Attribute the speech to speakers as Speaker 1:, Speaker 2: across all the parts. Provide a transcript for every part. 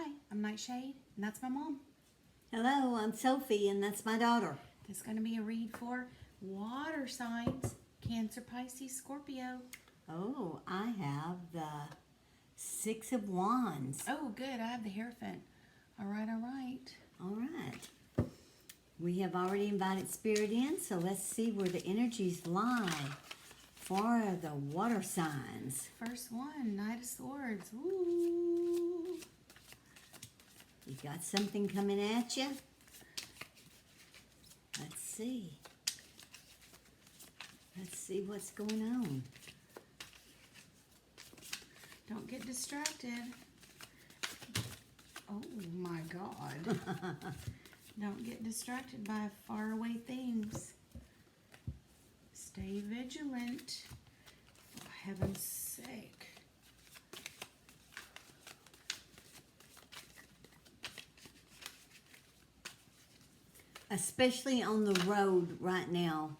Speaker 1: Hi, I'm NightShade, and that's my mom.
Speaker 2: Hello, I'm Sophie, and that's my daughter.
Speaker 1: This is going to be a read for water signs, Cancer, Pisces, Scorpio.
Speaker 2: Oh, I have the Six of Wands.
Speaker 1: Oh, good. I have the Hierophant. All right, all right.
Speaker 2: All right. We have already invited Spirit in, so let's see where the energies lie for the water signs.
Speaker 1: First one, Knight of Swords. Ooh.
Speaker 2: You got something coming at you? Let's see. Let's see what's going on.
Speaker 1: Don't get distracted. Oh my God. Don't get distracted by faraway things. Stay vigilant, for heaven's sake.
Speaker 2: Especially on the road right now.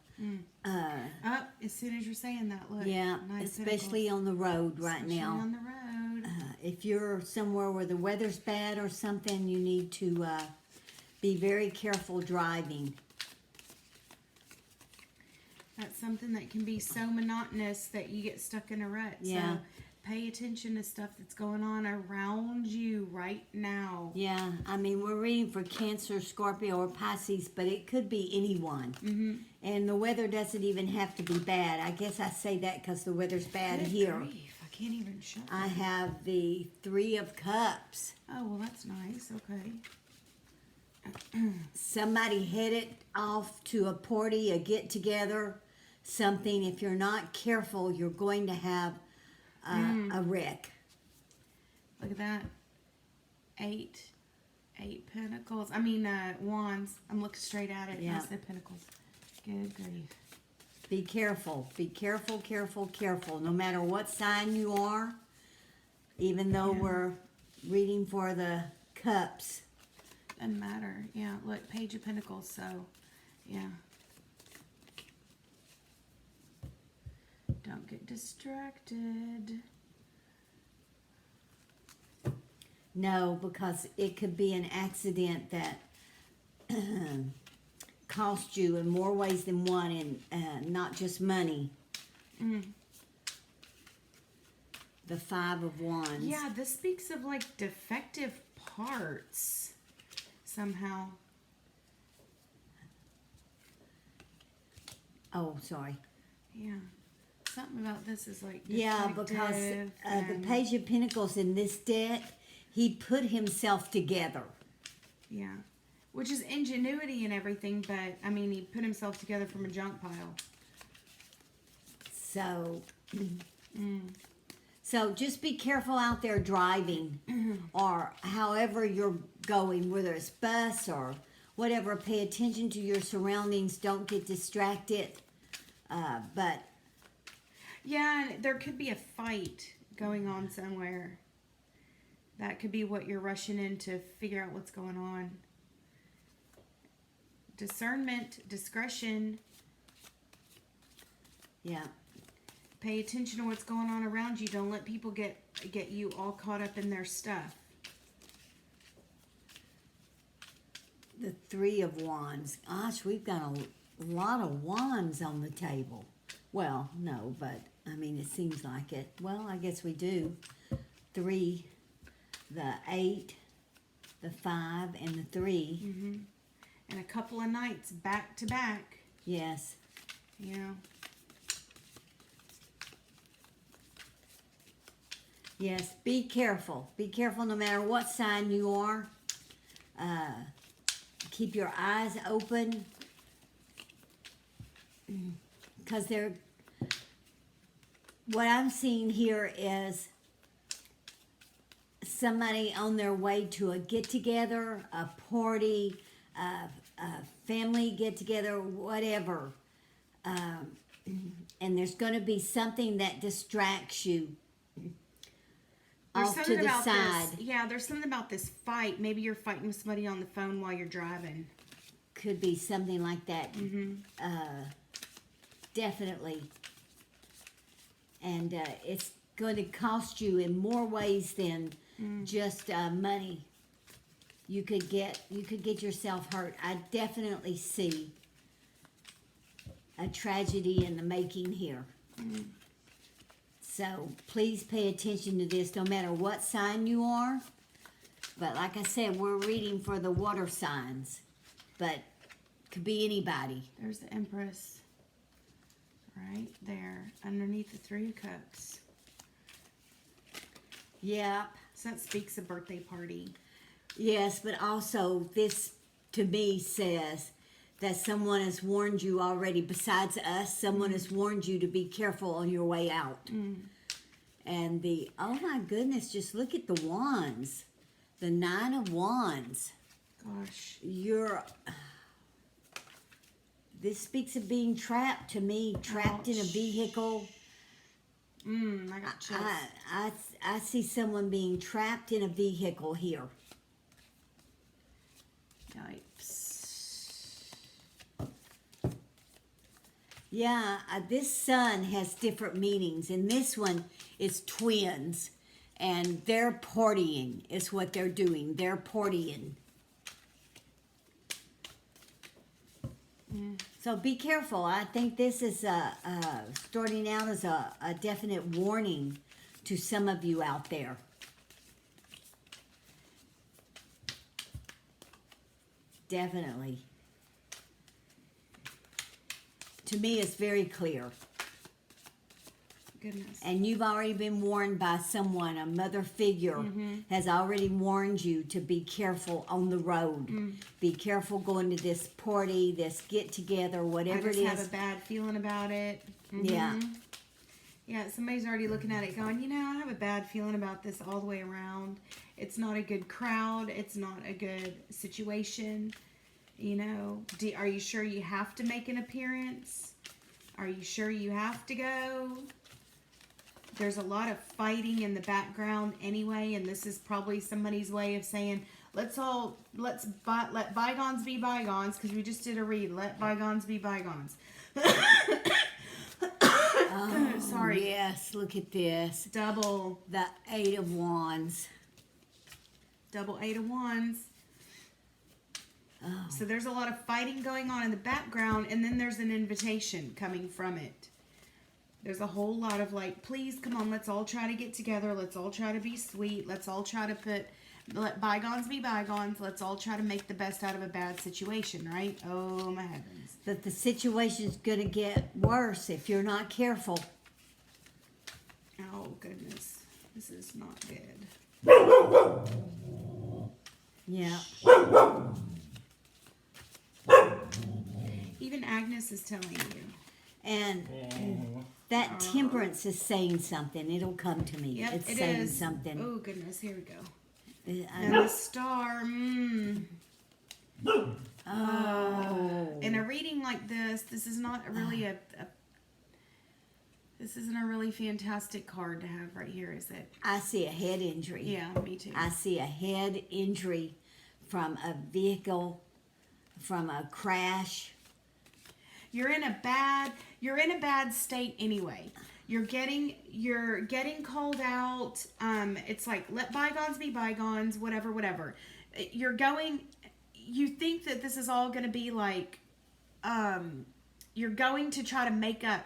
Speaker 1: Up as soon as you're saying that, look.
Speaker 2: Yeah,
Speaker 1: Knight of
Speaker 2: especially
Speaker 1: Pentacles.
Speaker 2: on the road right
Speaker 1: Especially
Speaker 2: now.
Speaker 1: on the road.
Speaker 2: If you're somewhere where the weather's bad or something, you need to be very careful driving.
Speaker 1: That's something that can be so monotonous that you get stuck in a rut.
Speaker 2: Yeah.
Speaker 1: So pay attention to stuff that's going on around you right now.
Speaker 2: Yeah, I mean, we're reading for Cancer, Scorpio, or Pisces, but it could be anyone.
Speaker 1: Mm-hmm.
Speaker 2: And the weather doesn't even have to be bad. I guess I say that because the weather's bad
Speaker 1: Good
Speaker 2: here.
Speaker 1: grief, I can't even show.
Speaker 2: I have the Three of Cups.
Speaker 1: Oh, well, that's nice. Okay.
Speaker 2: Somebody headed off to a party, a get-together, something. If you're not careful, you're going to have a wreck.
Speaker 1: Look at that. Eight pentacles. I mean, wands. I'm looking straight at it.
Speaker 2: Yeah.
Speaker 1: I said pentacles. Good grief.
Speaker 2: Be careful. Be careful, careful, careful. No matter what sign you are, even though we're reading for the cups.
Speaker 1: Doesn't matter. Yeah, look, Page of Pentacles. So, yeah. Don't get distracted.
Speaker 2: No, because it could be an accident that cost you in more ways than one, and not just money. The Five of Wands.
Speaker 1: Yeah, this speaks of like defective parts somehow.
Speaker 2: Oh, sorry.
Speaker 1: Yeah. Something about this is like
Speaker 2: Yeah, because
Speaker 1: defective
Speaker 2: the
Speaker 1: and-
Speaker 2: Page of Pentacles in this deck, he put himself together.
Speaker 1: Yeah. Which is ingenuity and everything, but I mean, he put himself together from a junk pile.
Speaker 2: So, so just be careful out there driving, or however you're going, whether it's bus or whatever. Pay attention to your surroundings. Don't get distracted. But
Speaker 1: Yeah, and there could be a fight going on somewhere. That could be what you're rushing in to figure out what's going on. Discernment, discretion.
Speaker 2: yeah,
Speaker 1: Pay attention to what's going on around you. Don't let people get you all caught up in their stuff.
Speaker 2: the Three of Wands. Gosh, we've got a lot of wands on the table. Well, no, but I mean, it seems like it. Well, I guess we do. Three, the 8, the 5, and the 3.
Speaker 1: And a couple of nights back to back.
Speaker 2: Yes.
Speaker 1: Yeah.
Speaker 2: Yes, be careful. Be careful no matter what sign you are. Keep your eyes open. Because what I'm seeing here is somebody on their way to a get-together, a party, a family get-together, whatever. And there's going to be something that distracts you off to the side.
Speaker 1: Yeah, there's something about this fight. Maybe you're fighting with somebody on the phone while you're driving.
Speaker 2: Could be something like that. Definitely. And it's going to cost you in more ways than just money. you could get yourself hurt. I definitely see a tragedy in the making here. So please pay attention to this, no matter what sign you are. But like I said, we're reading for the water signs, but could be anybody.
Speaker 1: There's the Empress right there underneath the Three of Cups.
Speaker 2: Yeah.
Speaker 1: So that speaks a birthday party.
Speaker 2: Yes, but also this to me says that someone has warned you already. Besides us, someone has warned you to be careful on your way out. And oh my goodness, just look at the wands. The Nine of Wands.
Speaker 1: Gosh.
Speaker 2: This speaks of being trapped to me, trapped in a vehicle.
Speaker 1: I got chills.
Speaker 2: I see someone being trapped in a vehicle here.
Speaker 1: Yikes.
Speaker 2: Yeah, this sun has different meanings, and this one is twins, and they're partying is what they're doing. They're partying. So be careful. I think this is starting out as a definite warning to some of you out there. Definitely. To me, it's very clear.
Speaker 1: Goodness.
Speaker 2: And you've already been warned by someone, a mother figure has already warned you to be careful on the road. Be careful going to this party, this get together, whatever it is.
Speaker 1: I just have a bad feeling about it.
Speaker 2: Yeah.
Speaker 1: Yeah, somebody's already looking at it going, I have a bad feeling about this all the way around. It's not a good crowd. It's not a good situation. Are you sure you have to make an appearance? Are you sure you have to go? There's a lot of fighting in the background anyway, and this is probably somebody's way of saying, let bygones be bygones, because we just did a read. Let bygones be bygones. Sorry.
Speaker 2: Yes, look at this.
Speaker 1: Double.
Speaker 2: The Eight of Wands.
Speaker 1: Double Eight of Wands.
Speaker 2: Oh.
Speaker 1: So there's a lot of fighting going on in the background, and then there's an invitation coming from it. There's a whole lot of please, come on, let's all try to get together. Let's all try to be sweet. Let's all try to let bygones be bygones. Let's all try to make the best out of a bad situation, right? Oh, my heavens.
Speaker 2: But the situation's going to get worse if you're not careful.
Speaker 1: Oh, goodness. This is not good.
Speaker 2: Yeah.
Speaker 1: Even Agnes is telling you.
Speaker 2: And that temperance is saying something. It'll come to me.
Speaker 1: Yep,
Speaker 2: it's
Speaker 1: it
Speaker 2: saying
Speaker 1: is.
Speaker 2: something.
Speaker 1: Oh, goodness. Here we go.
Speaker 2: And
Speaker 1: And the star.
Speaker 2: Oh.
Speaker 1: In a reading like this is not really this isn't a really fantastic card to have right here, is it?
Speaker 2: I see a head injury.
Speaker 1: Yeah, me too.
Speaker 2: I see a head injury from a vehicle, from a crash.
Speaker 1: You're in a bad state anyway. You're getting called out. It's like, let bygones be bygones, whatever. You think that this is all going to be like, you're going to try to make up.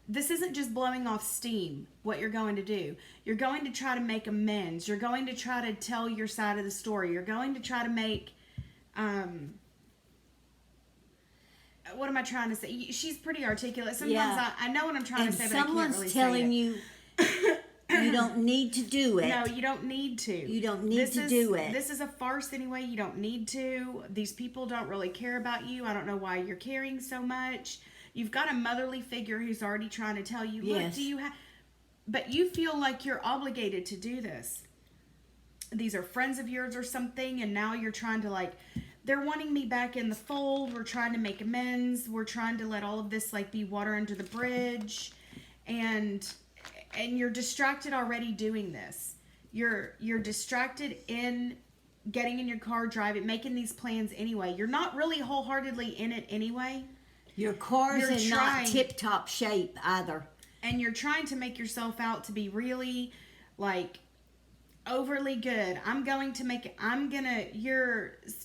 Speaker 1: This isn't just blowing off steam, what you're going to do. You're going to try to make amends. You're going to try to tell your side of the story. You're going to try to make, what am I trying to say? She's pretty articulate. Sometimes I know what I'm trying to say, but I can't really say it.
Speaker 2: Someone's telling you you don't need to do it.
Speaker 1: No, you don't need to.
Speaker 2: You don't need to do it.
Speaker 1: This is a farce anyway. You don't need to. These people don't really care about you. I don't know why you're caring so much. You've got a motherly figure who's already trying to tell you, look,
Speaker 2: yes.
Speaker 1: do you have... But you feel like you're obligated to do this. These are friends of yours or something, and now you're trying to they're wanting me back in the fold. We're trying to make amends. We're trying to let all of this be water under the bridge. And you're distracted already doing this. You're distracted in getting in your car, driving, making these plans anyway. You're not really wholeheartedly in it anyway.
Speaker 2: Your car's in not tip-top shape either.
Speaker 1: And you're trying to make yourself out to be really overly good.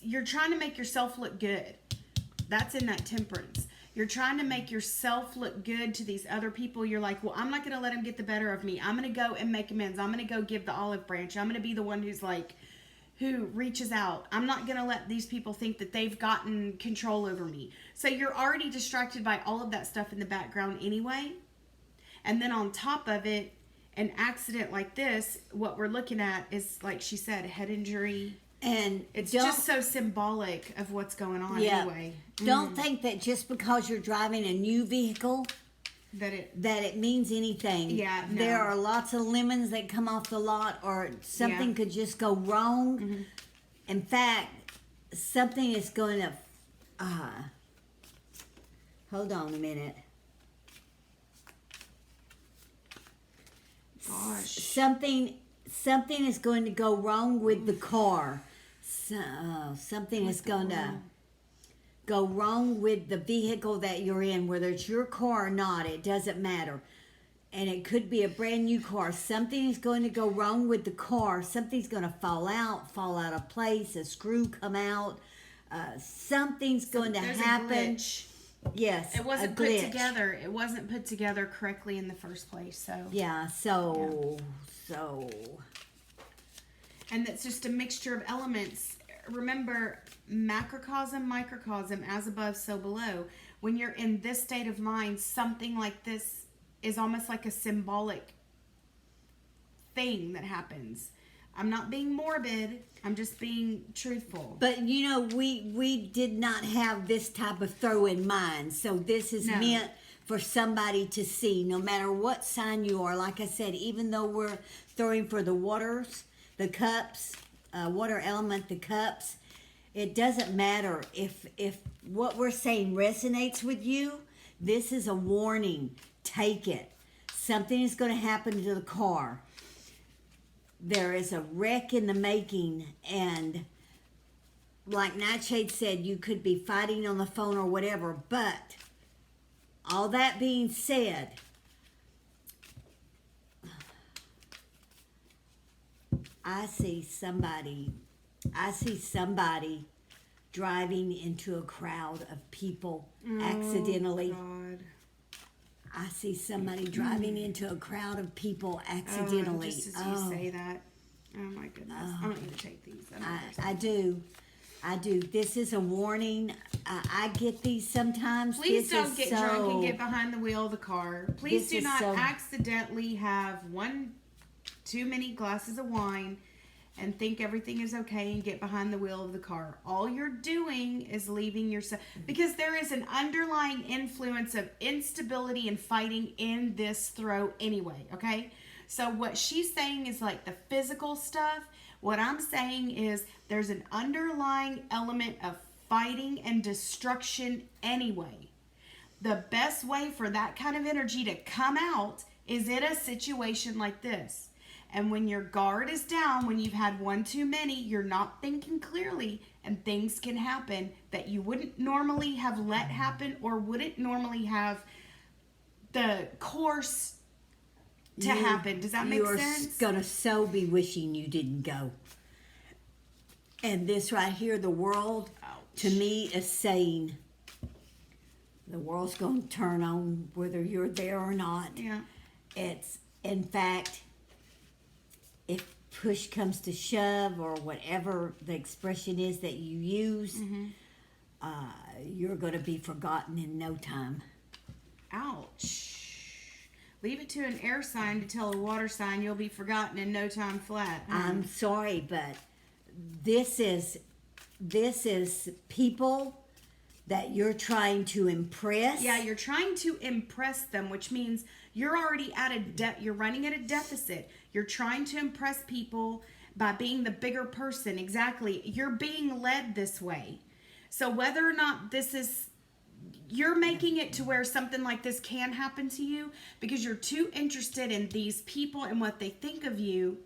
Speaker 1: You're trying to make yourself look good. That's in that temperance. You're trying to make yourself look good to these other people. You're like, well, I'm not going to let them get the better of me. I'm going to go and make amends. I'm going to go give the olive branch. I'm going to be the one who reaches out. I'm not going to let these people think that they've gotten control over me. So you're already distracted by all of that stuff in the background anyway. And then on top of it, an accident like this, what we're looking at is, like she said, a head injury.
Speaker 2: And
Speaker 1: it's just so symbolic of what's going on anyway.
Speaker 2: Don't think that just because you're driving a new vehicle that it means anything.
Speaker 1: Yeah, no.
Speaker 2: There are lots of lemons that come off the lot, or something could just go wrong. Mm-hmm. In fact, something is going to... hold on a minute.
Speaker 1: Gosh.
Speaker 2: Something is going to go wrong with the car. Something is going to go wrong with the vehicle that you're in, whether it's your car or not, it doesn't matter. And it could be a brand new car. Something is going to go wrong with the car. Something's going to fall out of place, a screw come out. Something's going to happen.
Speaker 1: A glitch.
Speaker 2: Yes,
Speaker 1: it wasn't put together. It wasn't put together correctly in the first place. So
Speaker 2: yeah, so.
Speaker 1: And it's just a mixture of elements. Remember, macrocosm, microcosm, as above, so below. When you're in this state of mind, something like this is almost like a symbolic thing that happens. I'm not being morbid. I'm just being truthful.
Speaker 2: But, we did not have this type of throw in mind. So this is meant for somebody to see, no matter what sign you are. Like I said, even though we're throwing for the waters, the cups, water element, the cups, it doesn't matter if what we're saying resonates with you. This is a warning. Take it. Something is going to happen to the car. There is a wreck in the making, and like NightShade said, you could be fighting on the phone or whatever, but all that being said, I see somebody driving into a crowd of people accidentally.
Speaker 1: God.
Speaker 2: I see somebody driving into a crowd of people accidentally.
Speaker 1: Just as you say that. Oh my goodness. I don't need to take these.
Speaker 2: I do. This is a warning. I get these sometimes.
Speaker 1: Please don't get drunk and get behind the wheel of the car. Please do not accidentally have too many glasses of wine and think everything is okay and get behind the wheel of the car. All you're doing is leaving yourself, because there is an underlying influence of instability and fighting in this throw anyway, okay? So what she's saying is like the physical stuff. What I'm saying is there's an underlying element of fighting and destruction anyway. The best way for that kind of energy to come out is in a situation like this. And when your guard is down, when you've had one too many, you're not thinking clearly, and things can happen that you wouldn't normally have let happen or wouldn't normally have the course to happen. Does that make sense?
Speaker 2: You're going to be wishing you didn't go. And this right here, the world, to me, is saying the world's going to turn on whether you're there or not.
Speaker 1: Yeah.
Speaker 2: It's, in fact, if push comes to shove, or whatever the expression is that you use, you're going to be forgotten in no time.
Speaker 1: Ouch. Leave it to an air sign to tell a water sign you'll be forgotten in no time flat.
Speaker 2: I'm sorry, but this is people that you're trying to impress.
Speaker 1: Yeah, you're trying to impress them, which means you're already at a you're running at a deficit. You're trying to impress people by being the bigger person. Exactly. You're being led this way. So whether or not you're making it to where something like this can happen to you because you're too interested in these people and what they think of you,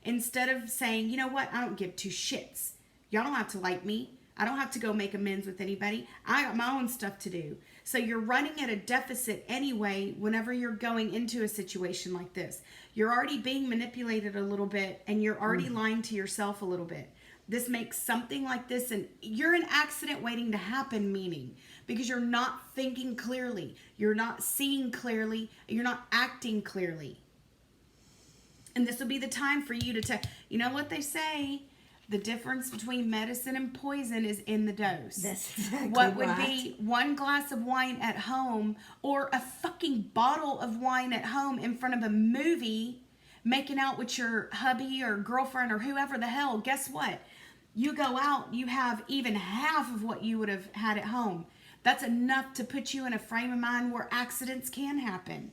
Speaker 1: instead of saying, you know what, I don't give two shits. Y'all don't have to like me. I don't have to go make amends with anybody. I got my own stuff to do. So you're running at a deficit anyway whenever you're going into a situation like this. You're already being manipulated a little bit, and you're already lying to yourself a little bit. This makes something like this, and you're an accident waiting to happen, meaning because you're not thinking clearly, you're not seeing clearly, you're not acting clearly. And this will be the time for you to you know what they say? The difference between medicine and poison is in the dose.
Speaker 2: That's exactly
Speaker 1: what would
Speaker 2: right.
Speaker 1: be one glass of wine at home or a fucking bottle of wine at home in front of a movie, making out with your hubby or girlfriend or whoever the hell. Guess what? You go out, you have even half of what you would have had at home. That's enough to put you in a frame of mind where accidents can happen.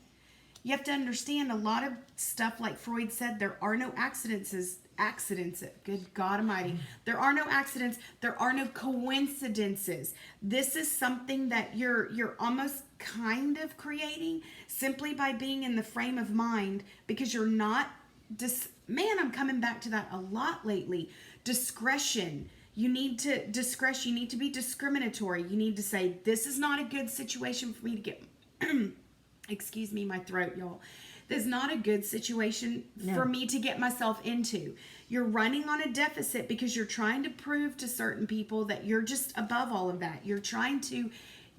Speaker 1: You have to understand a lot of stuff, like Freud said, there are no accidents. Good God Almighty. There are no accidents. There are no coincidences. This is something that you're almost kind of creating simply by being in the frame of mind, because you're not man, I'm coming back to that a lot lately. Discretion. You need to be discriminatory. You need to say, this is not a good situation for me to get excuse me, my throat, y'all. This is not a good situation for me to get myself into. You're running on a deficit because you're trying to prove to certain people that you're just above all of that. You're trying to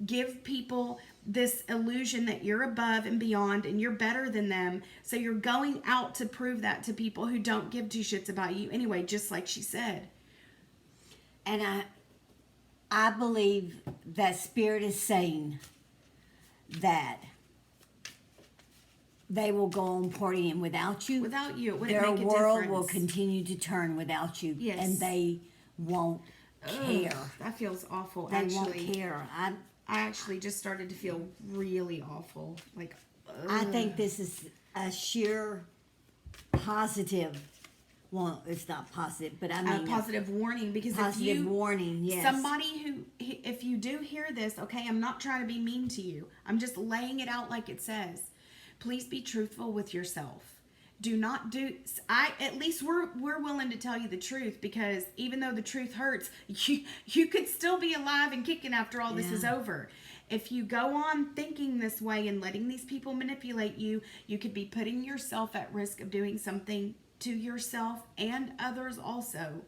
Speaker 1: give people this illusion that you're above and beyond and you're better than them. So you're going out to prove that to people who don't give two shits about you anyway, just like she said.
Speaker 2: And I believe that Spirit is saying that they will go on partying without you.
Speaker 1: Without you, it wouldn't
Speaker 2: their
Speaker 1: make a
Speaker 2: world
Speaker 1: difference.
Speaker 2: will continue to turn without you.
Speaker 1: Yes.
Speaker 2: And they won't care.
Speaker 1: That feels awful.
Speaker 2: They won't care.
Speaker 1: I actually just started to feel really awful. Like,
Speaker 2: I think this is a sheer positive. Well, it's not positive, but I mean
Speaker 1: a positive warning, because
Speaker 2: positive warning. Yes.
Speaker 1: Somebody if you do hear this, okay, I'm not trying to be mean to you. I'm just laying it out like it says. Please be truthful with yourself. Do not do. At least we're willing to tell you the truth, because even though the truth hurts, you could still be alive and kicking after all this is over. If you go on thinking this way and letting these people manipulate you, you could be putting yourself at risk of doing something to yourself and others also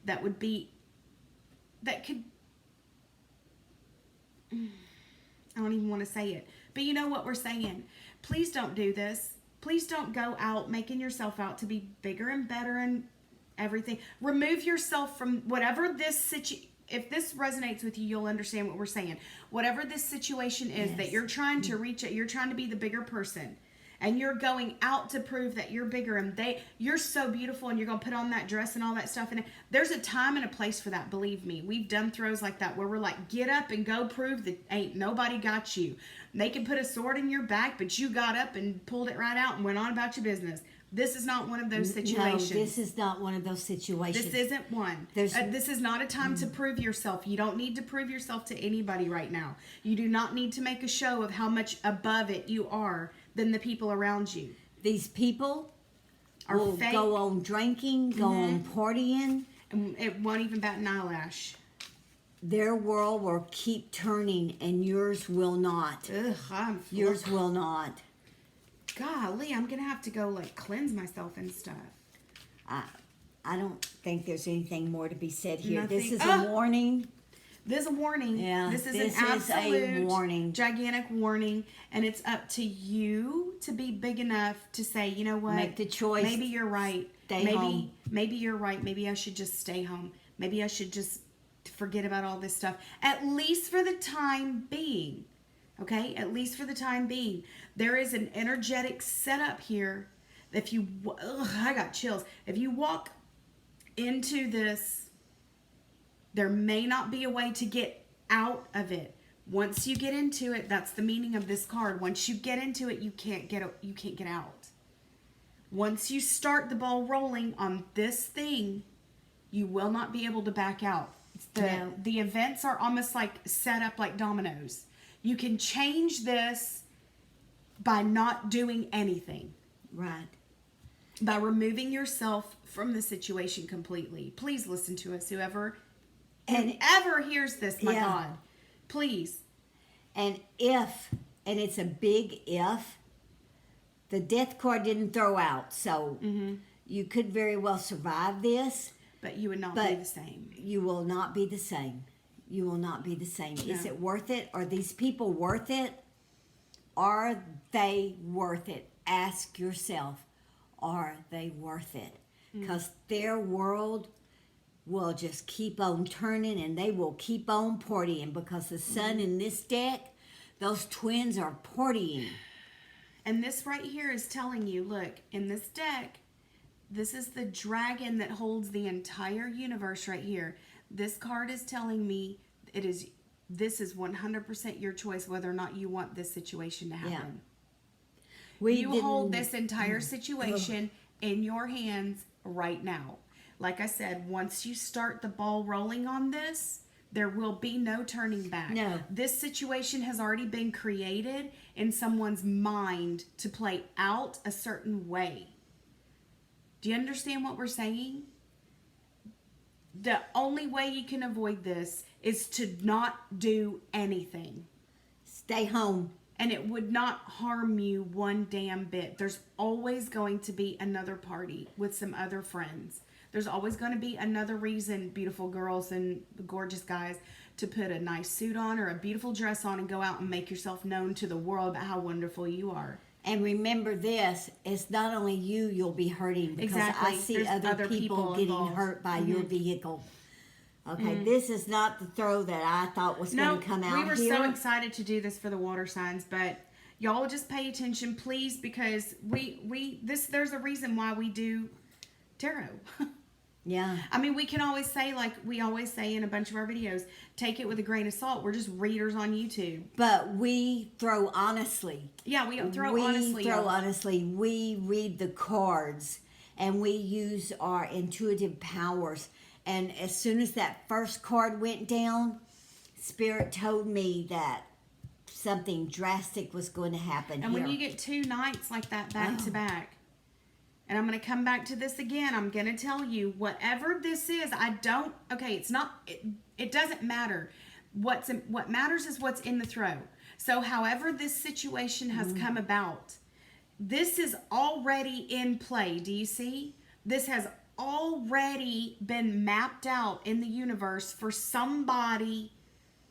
Speaker 1: that could I don't even want to say it, but you know what we're saying. Please don't do this. Please don't go out making yourself out to be bigger and better and everything. Remove yourself from whatever this if this resonates with you, you'll understand what we're saying. Whatever this situation is that you're trying to reach it, you're trying to be the bigger person. And you're going out to prove that you're bigger and you're so beautiful, and you're going to put on that dress and all that stuff. And there's a time and a place for that. Believe me, we've done throws like that where we're like, get up and go prove that ain't nobody got you. They can put a sword in your back, but you got up and pulled it right out and went on about your business. This is not one of those situations.
Speaker 2: No, this is not one of those situations.
Speaker 1: This isn't one. This is not a time to prove yourself. You don't need to prove yourself to anybody right now. You do not need to make a show of how much above it you are than the people around you.
Speaker 2: These people will
Speaker 1: fake.
Speaker 2: go on drinking, go on partying.
Speaker 1: And it won't even bat an eyelash.
Speaker 2: Their world will keep turning, and yours will not.
Speaker 1: Ugh,
Speaker 2: yours will not.
Speaker 1: Golly, I'm going to have to go, like, cleanse myself and stuff.
Speaker 2: I don't think there's anything more to be said here.
Speaker 1: Nothing.
Speaker 2: This is a warning.
Speaker 1: This is a warning.
Speaker 2: Yeah,
Speaker 1: this is
Speaker 2: this
Speaker 1: an
Speaker 2: is
Speaker 1: absolute
Speaker 2: a warning.
Speaker 1: Gigantic warning, and it's up to you to be big enough to say, you know what?
Speaker 2: Make the choice.
Speaker 1: Maybe you're right.
Speaker 2: Stay home.
Speaker 1: Maybe you're right. Maybe I should just stay home. Maybe I should just forget about all this stuff, at least for the time being. Okay? At least for the time being. There is an energetic setup here. If you, I got chills. If you walk into this, there may not be a way to get out of it. Once you get into it, that's the meaning of this card. Once you get into it, you can't get out. Once you start the ball rolling on this thing, you will not be able to back out. The events are almost like set up like dominoes. You can change this by not doing anything.
Speaker 2: Right.
Speaker 1: By removing yourself from the situation completely. Please listen to us, whoever ever hears this, my God. Please.
Speaker 2: And it's a big if, the death card didn't throw out. So you could very well survive this.
Speaker 1: But you would not be the same.
Speaker 2: You will not be the same. You will not be the same.
Speaker 1: No.
Speaker 2: Is it worth it? Are these people worth it? Are they worth it? Ask yourself, are they worth it? Because their world will just keep on turning and they will keep on partying, because the sun in this deck, those twins are partying.
Speaker 1: And this right here is telling you, look, in this deck, this is the dragon that holds the entire universe right here. This card is telling me this is 100% your choice whether or not you want this situation to happen.
Speaker 2: Yeah.
Speaker 1: You hold this entire situation in your hands right now. Like I said, once you start the ball rolling on this, there will be no turning back.
Speaker 2: No.
Speaker 1: This situation has already been created in someone's mind to play out a certain way. Do you understand what we're saying? The only way you can avoid this is to not do anything.
Speaker 2: Stay home.
Speaker 1: And it would not harm you one damn bit. There's always going to be another party with some other friends. There's always going to be another reason, beautiful girls and gorgeous guys, to put a nice suit on or a beautiful dress on and go out and make yourself known to the world about how wonderful you are.
Speaker 2: And remember this, it's not only you'll be hurting, because
Speaker 1: Exactly.
Speaker 2: I see
Speaker 1: There's
Speaker 2: other people getting
Speaker 1: involved.
Speaker 2: hurt by your vehicle. Okay, this is not the throw that I thought was going to come out
Speaker 1: we were
Speaker 2: here.
Speaker 1: so excited to do this for the water signs, but y'all just pay attention, please, because there's a reason why we do tarot.
Speaker 2: Yeah.
Speaker 1: I mean, we can always say, like we always say in a bunch of our videos, take it with a grain of salt. We're just readers on YouTube.
Speaker 2: But we throw honestly.
Speaker 1: Yeah, we throw honestly.
Speaker 2: We read the cards and we use our intuitive powers. And as soon as that first card went down, Spirit told me that something drastic was going to happen
Speaker 1: And
Speaker 2: here.
Speaker 1: when you get two nights like that back to back, and I'm going to come back to this again, I'm going to tell you, whatever this is, it doesn't matter. What matters is what's in the throw. So however this situation has come about, this is already in play. Do you see? This has already been mapped out in the universe for somebody,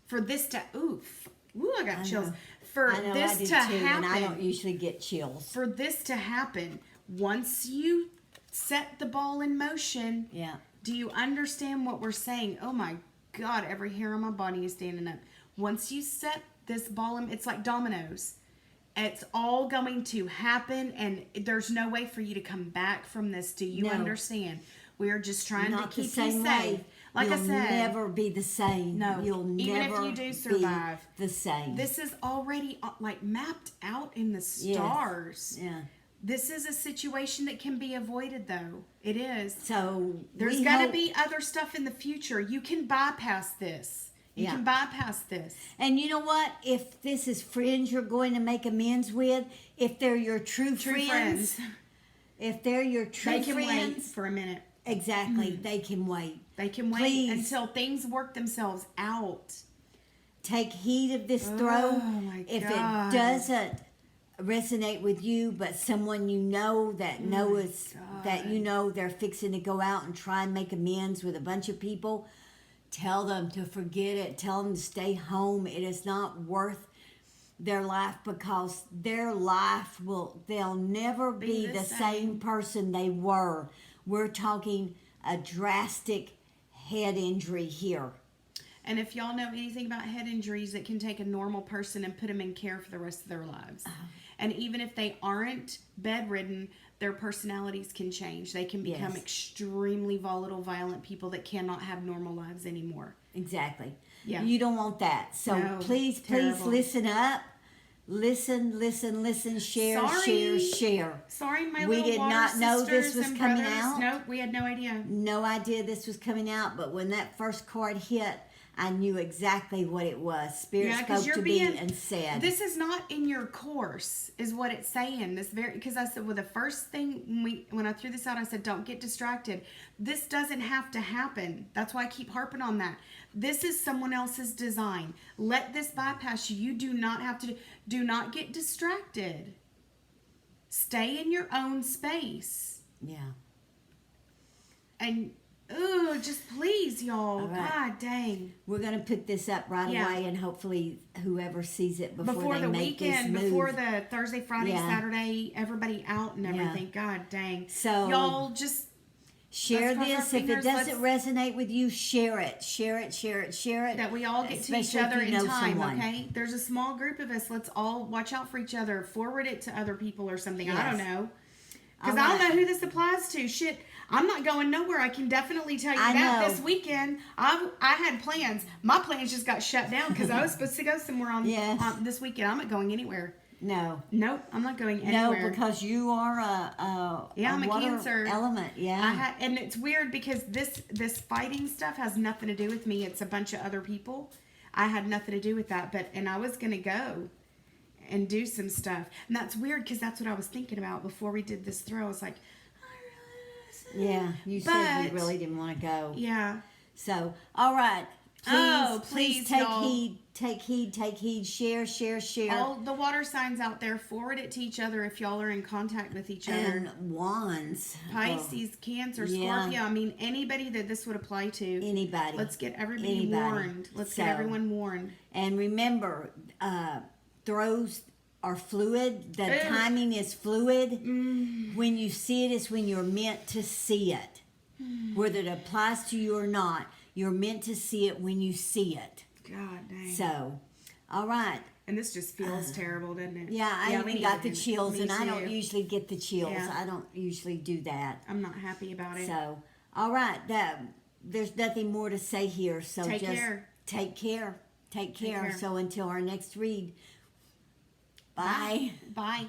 Speaker 1: for this to, I got chills. For this to happen.
Speaker 2: And I don't usually get chills.
Speaker 1: For this to happen, once you set the ball in motion, do you understand what we're saying? Oh my God, every hair on my body is standing up. Once you set this ball in, it's like dominoes. It's all going to happen, and there's no way for you to come back from this. Do you understand? We are just trying to keep you safe. Like I said,
Speaker 2: you'll never be the same.
Speaker 1: No,
Speaker 2: you'll
Speaker 1: even
Speaker 2: never
Speaker 1: if you do survive,
Speaker 2: be the same.
Speaker 1: This is already like mapped out in the stars.
Speaker 2: Yeah.
Speaker 1: This is a situation that can be avoided, though. It is.
Speaker 2: So
Speaker 1: there's got to be other stuff in the future. You can bypass this. You can bypass this.
Speaker 2: And you know what? If this is friends you're going to make amends with, if they're your true friends, if they're your true friends,
Speaker 1: they can wait for a minute.
Speaker 2: Exactly. They can wait.
Speaker 1: They can wait until things work themselves out.
Speaker 2: Take heed of this throw.
Speaker 1: Oh my
Speaker 2: if
Speaker 1: God.
Speaker 2: it doesn't resonate with you, but someone you know that knows that you know they're fixing to go out and try and make amends with a bunch of people, tell them to forget it. Tell them to stay home. It is not worth their life, because their life they'll never be the same person they were. We're talking a drastic head injury here.
Speaker 1: And if y'all know anything about head injuries, it can take a normal person and put them in care for the rest of their lives. And even if they aren't bedridden, their personalities can change. They can become extremely volatile, violent people that cannot have normal lives anymore.
Speaker 2: Exactly.
Speaker 1: Yeah.
Speaker 2: You don't want that. So
Speaker 1: No,
Speaker 2: please
Speaker 1: terrible.
Speaker 2: listen up. Listen, share.
Speaker 1: Sorry, my
Speaker 2: We
Speaker 1: little
Speaker 2: did
Speaker 1: water
Speaker 2: not know this
Speaker 1: sisters
Speaker 2: was
Speaker 1: and
Speaker 2: coming
Speaker 1: brothers.
Speaker 2: out.
Speaker 1: Nope, we had no idea.
Speaker 2: No idea this was coming out, but when that first card hit, I knew exactly what it was. Spirit
Speaker 1: Yeah, 'cause
Speaker 2: spoke
Speaker 1: you're
Speaker 2: to
Speaker 1: being-
Speaker 2: me and said,
Speaker 1: This is not in your course, is what it's saying. This very, because I said, well, the first thing when I threw this out, I said, don't get distracted. This doesn't have to happen. That's why I keep harping on that. This is someone else's design. Let this bypass you. You do not have to. Do not get distracted. Stay in your own space.
Speaker 2: yeah.
Speaker 1: And just please, y'all.
Speaker 2: All right.
Speaker 1: God dang.
Speaker 2: We're going to put this up right
Speaker 1: Yeah.
Speaker 2: away, and hopefully whoever sees it before they
Speaker 1: the
Speaker 2: make
Speaker 1: weekend,
Speaker 2: this move.
Speaker 1: before the Thursday, Friday,
Speaker 2: Yeah.
Speaker 1: Saturday, everybody out and
Speaker 2: Yeah.
Speaker 1: everything. God dang.
Speaker 2: So-
Speaker 1: y'all just
Speaker 2: Share
Speaker 1: let's cross our
Speaker 2: this. If it
Speaker 1: fingers.
Speaker 2: doesn't resonate with you, share it. Share it, share it, share it.
Speaker 1: that we all get to each
Speaker 2: Especially if
Speaker 1: other
Speaker 2: you
Speaker 1: in
Speaker 2: know
Speaker 1: time,
Speaker 2: someone.
Speaker 1: okay? There's a small group of us. Let's all watch out for each other. Forward it to other people or something. I don't
Speaker 2: Yes.
Speaker 1: know. Because
Speaker 2: All
Speaker 1: I don't
Speaker 2: right.
Speaker 1: know who this applies to. Shit, I'm not going nowhere. I can definitely tell you
Speaker 2: I
Speaker 1: that
Speaker 2: know.
Speaker 1: this weekend. I had plans. My plans just got shut down because I was supposed to go somewhere
Speaker 2: Yes.
Speaker 1: on this weekend. I'm not going anywhere.
Speaker 2: No.
Speaker 1: Nope, I'm not going anywhere.
Speaker 2: No, because you are
Speaker 1: I'm a
Speaker 2: water
Speaker 1: Cancer.
Speaker 2: element. Yeah.
Speaker 1: And it's weird because this fighting stuff has nothing to do with me. It's a bunch of other people. I had nothing to do with that, and I was gonna go and do some stuff, and that's weird because that's what I was thinking about before we did this throw. I was like,
Speaker 2: Yeah. You said
Speaker 1: But-
Speaker 2: you really didn't want to go.
Speaker 1: yeah,
Speaker 2: So, all right. Please,
Speaker 1: Oh,
Speaker 2: please
Speaker 1: please,
Speaker 2: take
Speaker 1: y'all.
Speaker 2: heed. Take heed. Take heed. Share. Share. Share.
Speaker 1: all the water signs out there, forward it to each other if y'all are in contact with each other.
Speaker 2: and wands.
Speaker 1: Pisces, Cancer,
Speaker 2: Yeah.
Speaker 1: Scorpio. I mean, anybody that this would apply to.
Speaker 2: Anybody.
Speaker 1: Let's get everybody
Speaker 2: Anybody.
Speaker 1: warned. Let's get
Speaker 2: So-
Speaker 1: everyone warned.
Speaker 2: And remember, throws are fluid. The
Speaker 1: Ew.
Speaker 2: timing is fluid. When you see it is when you're meant to see it. Whether it applies to you or not, you're meant to see it when you see it.
Speaker 1: God dang.
Speaker 2: So, all right.
Speaker 1: And this just feels terrible, doesn't it?
Speaker 2: Yeah, I even
Speaker 1: me
Speaker 2: got the
Speaker 1: too.
Speaker 2: chills,
Speaker 1: Me
Speaker 2: and I don't
Speaker 1: too.
Speaker 2: usually get the chills.
Speaker 1: Yeah.
Speaker 2: I don't usually do that.
Speaker 1: I'm not happy about it.
Speaker 2: So, all right. There's nothing more to say here. So
Speaker 1: Take
Speaker 2: just
Speaker 1: care.
Speaker 2: take care. Take care.
Speaker 1: care.
Speaker 2: So until our next read. Bye.
Speaker 1: Bye.